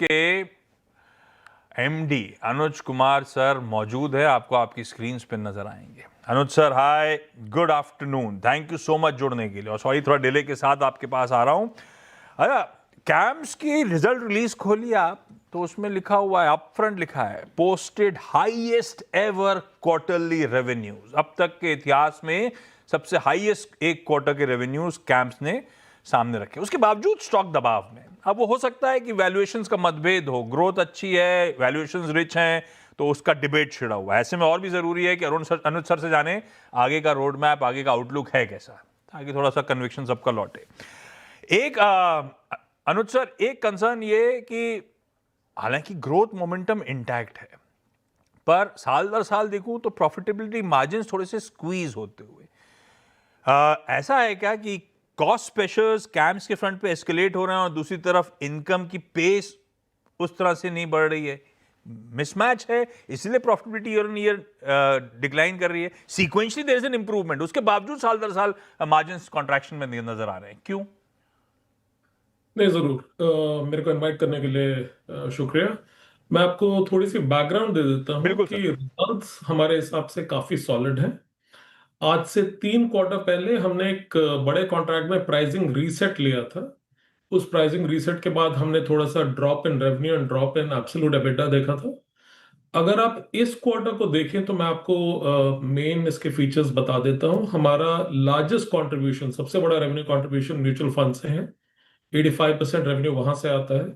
के MD Anuj Kumar sir मौजूद है, आपको आपकी स्क्रीन पे नजर आएंगे। Anuj sir, hi, good afternoon, thank you so much जुड़ने के लिए। और सॉरी, थोड़ा डिले के साथ आपके पास आ रहा हूं। अच्छा, कैम्स की रिजल्ट रिलीज खोलिए आप, तो उसमें लिखा हुआ है, अप फ्रंट लिखा है, posted highest ever quarterly revenues. अब तक के इतिहास में सबसे हाईएस्ट एक क्वार्टर के रेवेन्यूज कैम्स ने सामने रखे। उसके बावजूद स्टॉक दबाव में। अब वो हो सकता है कि वैल्यूएशंस का मतभेद हो, ग्रोथ अच्छी है, वैल्यूएशंस रिच हैं, तो उसका डिबेट छिड़ा हुआ है। ऐसे में और भी जरूरी है कि अनुज सर से जाने आगे का रोड मैप, आगे का आउटलुक है कैसा, ताकि थोड़ा सा कन्विक्शन सबका लौटे। एक अनुज सर, एक कंसर्न ये कि हालांकि ग्रोथ मोमेंटम इंटैक्ट है, पर साल दर साल देखूं तो प्रॉफिटेबिलिटी मार्जिन थोड़े से स्क्वीज होते हुए। ऐसा है क्या कि कॉस्ट प्रेशर्स कैम्स के फ्रंट पे एस्केलेट हो रहे हैं और दूसरी तरफ इनकम की पेस उस तरह से नहीं बढ़ रही है, मिसमैच है, इसलिए profitability year on year decline कर रही है? Sequentially there is an improvement, उसके बावजूद साल दर साल मार्जिन्स कॉन्ट्रैक्शन में नजर आ रहे हैं, क्यों? नहीं, ज़रूर। मेरे को इनवाइट करने के लिए शुक्रिया। मैं आपको थोड़ी सी बैकग्राउंड दे देता हूँ बिल्कुल कि सर। रिजल्ट्स हमारे हिसाब से काफ़ी सॉलिड हैं। आज से 3 क्वार्टर पहले हमने एक बड़े कॉन्ट्रैक्ट में प्राइसिंग रीसेट लिया था। उस प्राइसिंग रीसेट के बाद हमने थोड़ा सा drop in revenue and drop in absolute EBITDA देखा था। अगर आप इस क्वार्टर को देखें तो मैं आपको मेन इसके फीचर्स बता देता हूँ। हमारा लार्जेस्ट कंट्रीब्यूशन, सबसे बड़ा रेवेन्यू कंट्रीब्यूशन म्यूचुअल फंड से है। 85% रेवेन्यू वहां से आता है।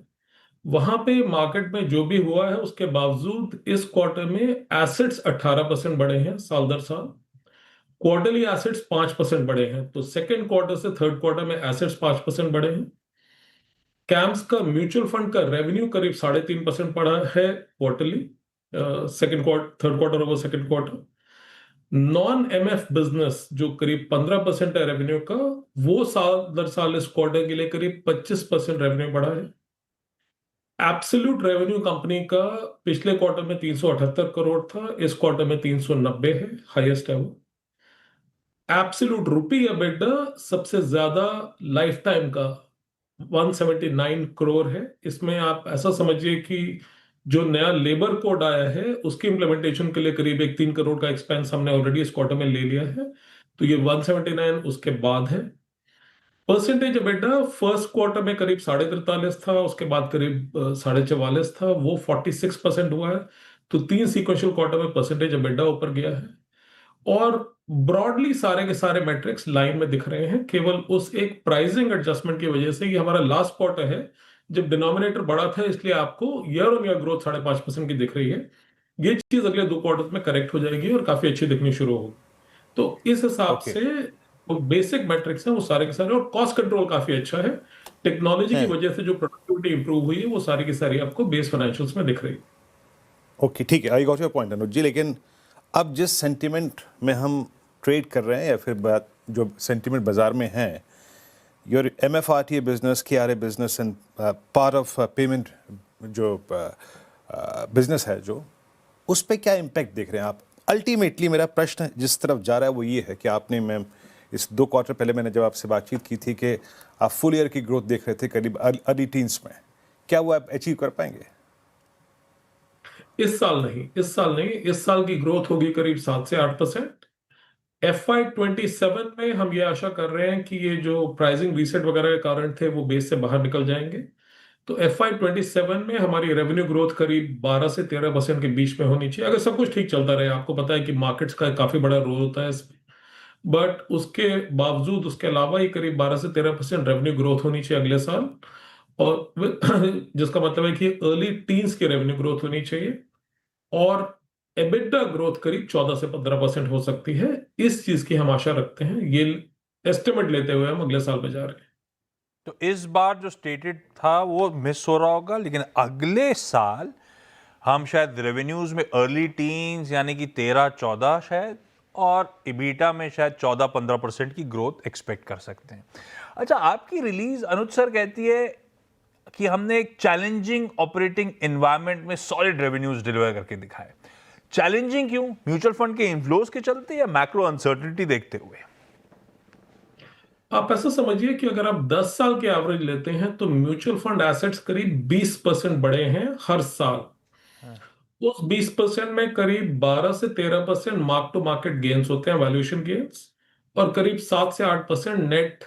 वहां पे मार्केट में जो भी हुआ है उसके बावजूद इस क्वार्टर में एसेट्स 18% बढ़े हैं साल दर साल। क्वार्टरली एसेट्स 5% बढ़े हैं। तो सेकेंड क्वार्टर से थर्ड क्वार्टर में एसेट्स 5% बढ़े हैं। कैम्स का म्यूचुअल फंड का रेवेन्यू करीब 3.5% बढ़ा है quarterly, second quarter, third quarter over second quarter. Non MF business जो करीब 15% है रेवेन्यू का, वो साल दर साल इस क्वार्टर के लिए करीब 25% रेवेन्यू बढ़ा है। एब्सोल्यूट रेवेन्यू कंपनी का पिछले क्वार्टर में 378 करोड़ था, इस क्वार्टर में 390 है, हाईएस्ट है वो। एब्सोल्यूट रुपी एबिटा सबसे ज्यादा लाइफ टाइम का 179 करोड़ है। इसमें आप ऐसा समझिए कि जो नया लेबर कोड आया है उसकी इंप्लीमेंटेशन के लिए करीब 3 करोड़ का एक्सपेंस हमने ऑलरेडी इस क्वार्टर में ले लिया है। तो ये 179 उसके बाद है। परसेंटेज एबिटा फर्स्ट क्वार्टर में करीब 43.5 था, उसके बाद करीब 44.5 था, वो 46% हुआ है। तो 3 सीक्वेंशियल क्वार्टर में परसेंटेज एबिटा ऊपर गया है। और ब्रॉडली सारे के सारे मैट्रिक्स लाइन में दिख रहे हैं, केवल उस एक प्राइसिंग एडजस्टमेंट की वजह से। ये हमारा लास्ट क्वार्टर है जब डिनोमिनेटर बड़ा था, इसलिए आपको ईयर ऑन ईयर ग्रोथ 5.5% की दिख रही है। ये चीज अगले 2 क्वार्टर में करेक्ट हो जाएगी और काफी अच्छी दिखनी शुरू होगी। तो इस हिसाब ओके। से वो बेसिक मैट्रिक्स हैं वो सारे के सारे, और कॉस्ट कंट्रोल काफी अच्छा है। टेक्नोलॉजी की हैं। वजह से जो प्रोडक्टिविटी इंप्रूव हुई है वो सारी की सारी आपको बेस फाइनेंशियल्स में दिख रही है। ओके, ठीक है, आई गॉट योर पॉइंट अनुज जी। लेकिन अब जिस सेंटिमेंट में हम ट्रेड कर रहे हैं, या फिर बात जो सेंटिमेंट बाजार में है, your MFRTA business, KRA business and part of payment जो बिजनेस है, जो उस पे क्या इम्पैक्ट देख रहे हैं आप? अल्टीमेटली मेरा प्रश्न जिस तरफ जा रहा है वो ये है कि आपने, मैं इस 2 क्वार्टर पहले मैंने जब आपसे बातचीत की थी कि आप फुल ईयर की ग्रोथ देख रहे थे करीब अर्ली टीन्स में, क्या वो आप अचीव कर पाएंगे? इस साल नहीं, इस साल नहीं, इस साल की ग्रोथ होगी करीब 7 से 8%। FY27 में हम ये आशा कर रहे हैं कि ये जो प्राइसिंग रीसेट वगैरह के कारण थे वो बेस से बाहर निकल जाएंगे। तो FY27 में हमारी रेवेन्यू ग्रोथ करीब 12 से 13% के बीच में होनी चाहिए, अगर सब कुछ ठीक चलता रहे। आपको पता है कि मार्केट्स का काफी बड़ा रोल होता है इसमें, बट उसके बावजूद, उसके अलावा ही करीब 12 से 13% रेवेन्यू ग्रोथ होनी चाहिए अगले साल। और जिसका मतलब है कि अर्ली टीन्स की रेवेन्यू ग्रोथ होनी चाहिए। और एबिटा ग्रोथ करीब 14 से 15% हो सकती है। इस चीज की हम आशा रखते हैं। ये एस्टिमेट लेते हुए हम अगले साल में जा रहे हैं। तो इस बार जो स्टेटेड था वो मिस हो रहा होगा, लेकिन अगले साल हम शायद रेवेन्यूज में अर्ली टीन्स यानी कि 13-14 शायद, और इबीटा में शायद 14-15% की ग्रोथ एक्सपेक्ट कर सकते हैं। अच्छा, आपकी रिलीज अनुज सर कहती है कि हमने एक चैलेंजिंग ऑपरेटिंग एनवायरनमेंट में सॉलिड रेवेन्यूज डिलीवर करके दिखाए। चैलेंजिंग क्यों? म्यूचुअल फंड के इन्फ्लोज के चलते या मैक्रो अनसर्टेनिटी देखते हुए? आप ऐसा समझिए कि अगर आप 10 साल के एवरेज लेते हैं तो म्यूचुअल फंड एसेट्स करीब 20% बढ़े हैं हर साल। उस 20% में करीब 12 से 13% मार्क टू मार्केट गेन्स होते हैं, वैल्यूएशन गेन्स, और करीब 7 से 8% नेट,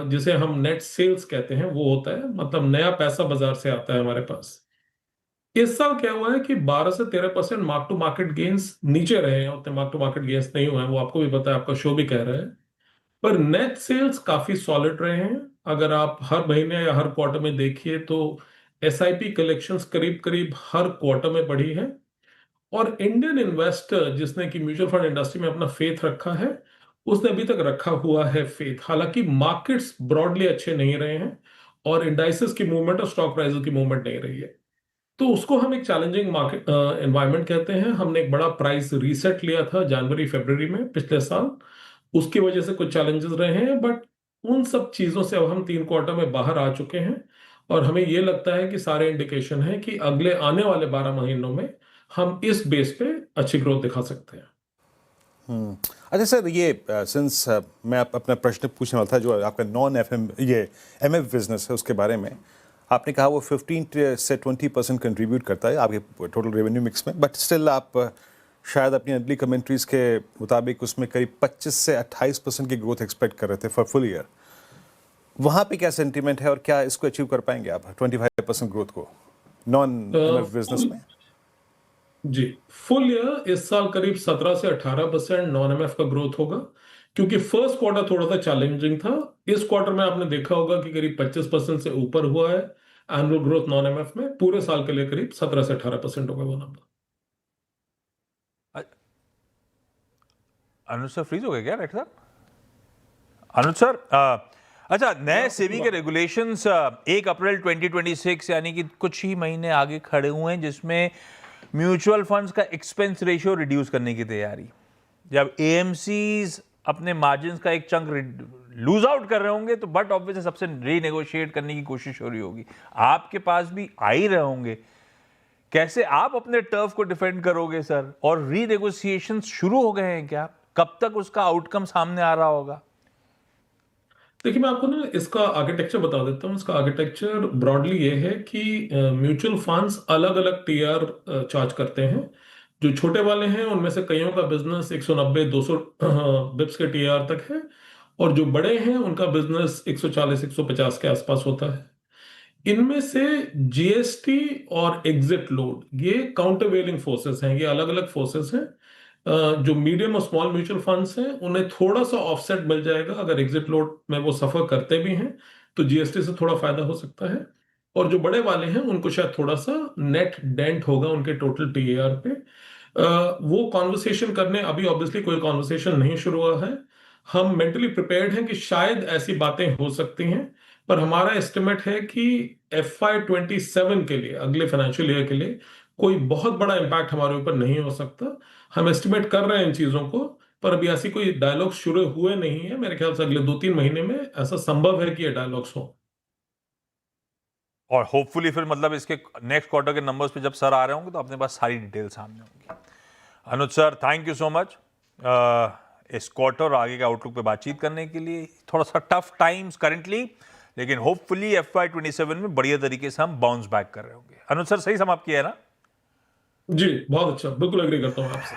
जिसे हम नेट सेल्स कहते हैं, वो होता है, मतलब नया पैसा बाजार से आता है हमारे पास। इस साल क्या हुआ है कि 12 से 13% मार्क टू मार्केट गेन्स नीचे रहे हैं, उतने मार्क टू मार्केट गेन्स नहीं हुए हैं, वो आपको भी पता है, आपका शो भी कह रहा है। पर नेट सेल्स काफी सॉलिड रहे हैं। अगर आप हर महीने या हर क्वार्टर में देखिए तो एसआईपी कलेक्शंस करीब करीब हर क्वार्टर में बढ़ी है। और इंडियन इन्वेस्टर जिसने कि म्यूचुअल फंड इंडस्ट्री में अपना फेथ रखा है, उसने अभी तक रखा हुआ है फेथ। हालांकि मार्केट्स ब्रॉडली अच्छे नहीं रहे हैं और इंडाइसेस की मूवमेंट और स्टॉक प्राइसेस की मूवमेंट नहीं रही है, तो उसको हम एक चैलेंजिंग मार्केट एनवायरनमेंट कहते हैं। हमने एक बड़ा प्राइस रीसेट लिया था जनवरी फरवरी में पिछले साल, उसकी वजह से कुछ चैलेंजेस रहे हैं, बट उन सब चीजों से अब हम 3 क्वार्टर में बाहर आ चुके हैं और हमें ये लगता है कि सारे इंडिकेशन है कि अगले आने वाले 12 महीनों में हम इस बेस पे अच्छी ग्रोथ दिखा सकते हैं। अच्छा सर, ये सिंस मैं अपना प्रश्न पूछने वाला था जो आपका नॉन एफएम ये एमएफ बिजनेस है उसके बारे में। आपने कहा वो 15 से 20% कंट्रीब्यूट करता है आपके टोटल रेवेन्यू मिक्स में, बट स्टिल आप शायद अपनी अगली कमेंट्रीज के मुताबिक उसमें करीब 25 से 28% की ग्रोथ एक्सपेक्ट कर रहे थे फॉर फुल ईयर। वहाँ पे क्या सेंटीमेंट है और क्या इसको अचीव कर पाएंगे आप 25% ग्रोथ को नॉन एमएफ बिजनेस में? जी, फुल ईयर इस साल करीब 17 से 18% नॉन एमएफ का ग्रोथ होगा, क्योंकि फर्स्ट क्वार्टर थोड़ा सा चैलेंजिंग था। इस क्वार्टर में आपने देखा होगा कि करीब 25% से ऊपर हुआ है एनुअल ग्रोथ नॉन एमएफ में। पूरे साल के लिए करीब 17 से 18% होगा वो नंबर। अनुज सर फ्रीज हो गए क्या डॉक्टर साहब? अनुज सर, अच्छा, नए सेबी के रेगुलेशंस 1 अप्रैल 2026 यानी कि कुछ ही महीने आगे खड़े हुए हैं, जिसमें म्यूचुअल फंड्स का एक्सपेंस रेशियो रिड्यूस करने की तैयारी। जब एएमसीज अपने मार्जिन का एक चंक लूज आउट कर रहे होंगे तो बट ऑब्वियसली सबसे रीनेगोशिएट करने की कोशिश हो रही होगी। आपके पास भी आ ही रहे होंगे, कैसे आप अपने टर्फ को डिफेंड करोगे सर? और रीनेगोशिएशन शुरू हो गए हैं क्या? कब तक उसका आउटकम सामने आ रहा होगा? देखिए, मैं आपको ना इसका आर्किटेक्चर बता देता हूँ। इसका आर्किटेक्चर ब्रॉडली ये है कि म्यूचुअल फंड्स अलग अलग टीआर चार्ज करते हैं। जो छोटे वाले हैं उनमें से कईयों का बिजनेस 190-200 बिप्स के टीआर तक है, और जो बड़े हैं उनका बिजनेस 140-150 के आसपास होता है। इनमें से जीएसटी और एग्जिट लोड ये काउंटरवेलिंग फोर्सेस हैं, ये अलग अलग फोर्सेस हैं। जो मीडियम और स्मॉल म्यूचुअल फंड्स हैं उन्हें थोड़ा सा ऑफसेट मिल जाएगा, अगर एग्जिट लोड में वो सफर करते भी हैं तो जीएसटी से थोड़ा फायदा हो सकता है। और जो बड़े वाले हैं उनको शायद थोड़ा सा नेट डेंट होगा उनके टोटल टीएआर पे। वो कॉन्वर्सेशन करने अभी ऑब्वियसली कोई कॉन्वर्सेशन नहीं शुरू हुआ है। हम मेंटली प्रिपेयर्ड हैं कि शायद ऐसी बातें हो सकती हैं, पर हमारा एस्टिमेट है कि FY27 के लिए, अगले फाइनेंशियल ईयर के लिए, कोई बहुत बड़ा इंपैक्ट हमारे ऊपर नहीं हो सकता। हम एस्टिमेट कर रहे हैं इन चीजों को, पर अभी ऐसी कोई डायलॉग शुरू हुए नहीं है। मेरे ख्याल से अगले 2-3 महीने में ऐसा संभव है कि ये डायलॉग्स हो। और होपफुली फिर मतलब इसके नेक्स्ट क्वार्टर के नंबर्स पे जब सर आ रहे होंगे तो अपने पास सारी डिटेल सामने होंगी। Anuj sir, thank you so much इस क्वार्टर और आगे के आउटलुक पे बातचीत करने के लिए। थोड़ा सा टफ टाइम्स करेंटली, लेकिन होपफुली FY27 में बढ़िया तरीके से हम बाउंस बैक कर रहे होंगे। अनुज सर, सही समाप्त किया है ना? जी, बहुत अच्छा, बिल्कुल एग्री करता हूँ आपसे।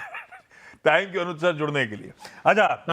थैंक यू अनुज सर जुड़ने के लिए। अच्छा।